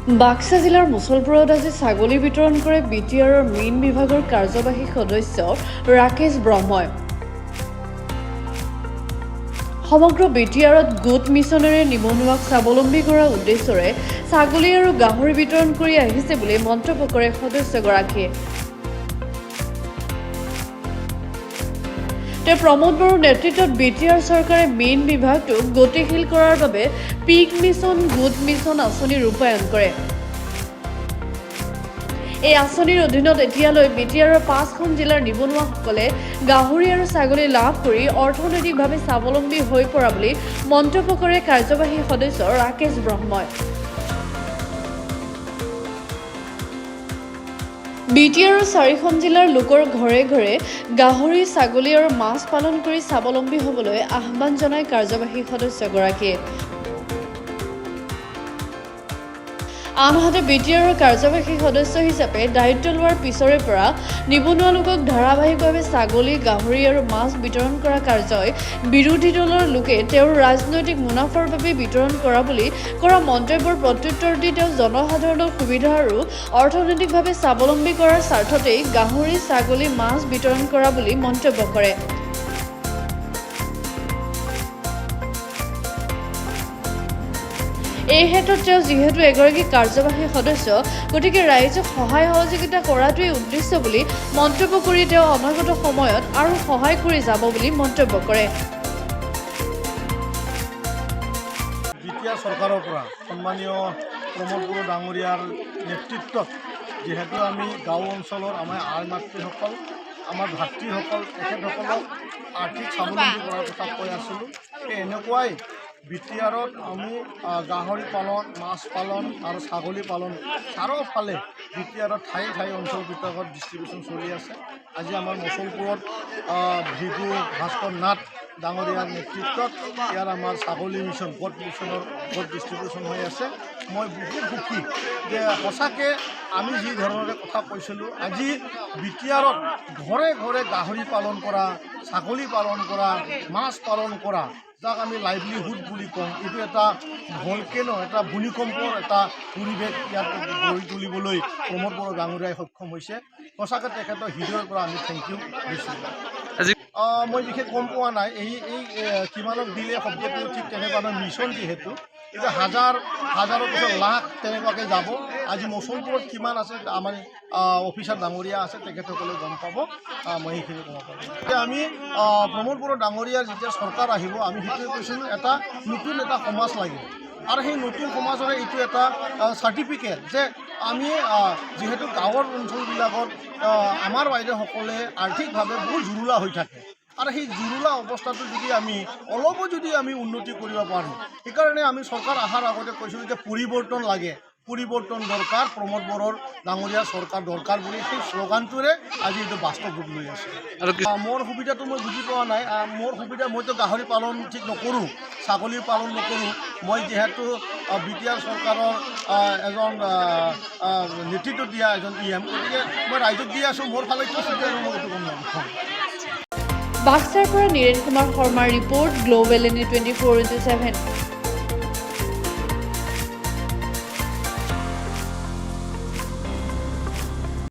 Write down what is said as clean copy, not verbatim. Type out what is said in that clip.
বাক্সা জিলাৰ মুছলপুৰত আজি ছাগলী বিতৰণ কৰে বিটিআৰৰ মীন বিভাগৰ কাৰ্যবাহী সদস্য ৰাকেশ ব্ৰহ্মই। সমগ্ৰ বিটিআৰত গোট মিছনেৰে নিবনুৱাক স্বাৱলম্বী কৰাৰ উদ্দেশ্যৰে ছাগলী আৰু গাহৰি বিতৰণ কৰি আহিছে বুলি মন্তব্য কৰে সদস্যগৰাকীয়ে। প্ৰমোদ বড়োৰ নেতৃত্বত বিটিআৰ চৰকাৰে মীন বিভাগটোক গতিশীল কৰাৰ বাবে পিক মিছন গোট মিছন আঁচনি ৰূপায়ণ কৰে। এই আঁচনিৰ অধীনত এতিয়ালৈ বিটিআৰৰ 5খন জিলাৰ নিবনুৱাসকলে গাহৰি আৰু ছাগলী লাভ কৰি অৰ্থনৈতিকভাৱে স্বাৱলম্বী হৈ পৰা বুলি মন্তব্য কৰে কাৰ্যবাহী সদস্য ৰাকেশ ব্ৰহ্মই। বিটিআৰৰ 4খন জিলাৰ লোকৰ ঘৰে ঘৰে গাহৰি, ছাগলী আৰু মাছ পালন কৰি স্বাৱলম্বী হ'বলৈ আহ্বান জনায় কাৰ্যবাহী সদস্যগৰাকীয়ে। আনহাতে বিটিআৰৰ কাৰ্যবাহী সদস্য হিচাপে দায়িত্ব লোৱাৰ পিছৰে পৰা নিবনুৱা লোকক ধাৰাবাহিকভাৱে ছাগলী, গাহৰি আৰু মাছ বিতৰণ কৰা কাৰ্যই বিৰোধী দলৰ লোকে তেওঁৰ ৰাজনৈতিক মুনাফাৰ বাবে বিতৰণ কৰা বুলি কৰা মন্তব্যৰ প্ৰত্যুত্তৰ দি তেওঁ জনসাধাৰণৰ সুবিধা আৰু অৰ্থনৈতিকভাৱে স্বাৱলম্বী কৰাৰ স্বাৰ্থতেই গাহৰি, ছাগলী, মাছ বিতৰণ কৰা বুলি মন্তব্য কৰে। এই ক্ষেত্ৰত তেওঁ যিহেতু এগৰাকী কাৰ্যবাহী সদস্য, গতিকে ৰাইজক সহায় সহযোগিতা কৰাটোৱেই উদ্দেশ্য বুলি মন্তব্য কৰি তেওঁ অনাগত সময়ত আৰু সহায় কৰি যাব বুলি মন্তব্য কৰে। বিটিআৰ চৰকাৰৰ পৰা সন্মানীয় প্ৰমোদ বড়ো ডাঙৰীয়াৰ নেতৃত্বত যিহেতু আমি গাঁও অঞ্চলৰ আমাৰ আই মাতৃসকল, আমাৰ ভাতৃসকল, তেখেতসকলক আৰ্থিক স্বাৱলম্বী কৰাৰ কথা কৈ আছিলোঁ। এনেকুৱাই বিটিআৰত আমি গাহৰি পালন, মাছ পালন আৰু ছাগলী পালন চাৰিওফালে বিটিআৰত ঠাই অঞ্চলবিলাকত ডিষ্ট্ৰিবিউশ্যন চলি আছে। আজি আমাৰ মুছলপুৰত ভিগু ভাস্কৰ নাথ ডাঙৰীয়াৰ নেতৃত্বত ইয়াৰ আমাৰ ছাগলী মিছন গোট মিছনৰ গোট ডিষ্ট্ৰিবিউশ্যন হৈ আছে। মই বহুত সুখী যে সঁচাকৈ আমি যি ধৰণৰে কথা কৈছিলোঁ, আজি বিটিআৰত ঘৰে ঘৰে গাহৰি পালন কৰা, ছাগলী পালন কৰা, মাছ পালন কৰা, যাক আমি লাইভলিহুড বুলি কওঁ, এইটো এটা ভলকেনো, এটা ভূমিকম্পৰ এটা পৰিৱেশ ইয়াত গঢ়ি তুলিবলৈ প্ৰমোদ বড়ো ডাঙৰীয়াই সক্ষম হৈছে। সঁচাকৈ তেখেতৰ হৃদয়ৰ পৰা আমি থেংক ইউ দিছোঁ। মই বিশেষ গম পোৱা নাই এই কিমানক দিলে শব্দটো ঠিক তেনেকুৱা মিছন যিহেতু এতিয়া হাজাৰৰ পিছত লাখ তেনেকুৱাকৈ যাব। আজি মুছলপুৰত কিমান আছে আমাৰ অফিচাৰ ডাঙৰীয়া আছে, তেখেতসকলে গম পাব। মই সেইখিনি ক'ব পাৰোঁ। এতিয়া আমি প্ৰমোদ বড়ো ডাঙৰীয়াৰ যেতিয়া চৰকাৰ আহিব, আমি সেইটোৱে কৈছিলোঁ এটা নতুন এটা সমাজ লাগে আৰু সেই নতুন সমাজৰে এইটো এটা চাৰ্টিফিকেট যে আমি যিহেতু গাঁৱৰ অঞ্চলবিলাকত আমাৰ বাইদেউসকলে আৰ্থিকভাৱে বহুত জুৰুলা হৈ থাকে আৰু সেই জুৰুলা অৱস্থাটো যদি অলপো যদি আমি উন্নতি কৰিব পাৰোঁ, সেইকাৰণে আমি চৰকাৰ অহাৰ আগতে কৈছিলোঁ যে পৰিৱৰ্তন লাগে, পৰিৱৰ্তন দৰকাৰ, প্ৰমোদ বড়োৰ ডাঙৰীয়া চৰকাৰ দৰকাৰ বুলি সেই শ্লোগানটোৰে আজি এইটো বাস্তৱ ৰূপ লৈ আছে। মোৰ সুবিধাটো মই বুজি পোৱা নাই। মোৰ সুবিধা, মইতো গাহৰি পালন ঠিক নকৰোঁ, ছাগলীৰ পালন নকৰোঁ। মই যিহেতু বিটিআৰ চৰকাৰৰ এজন নেতৃত্ব দিয়া এজন EM, গতিকে মই ৰাইজক দি আছোঁ। মোৰ ফালে কি সুবিধা মই এইটো গম নাপাওঁ। বাক্সাৰ পৰা নীৰেণ কুমাৰ শৰ্মাৰ ৰিপৰ্ট, গ্ল'বেল NE 24/7।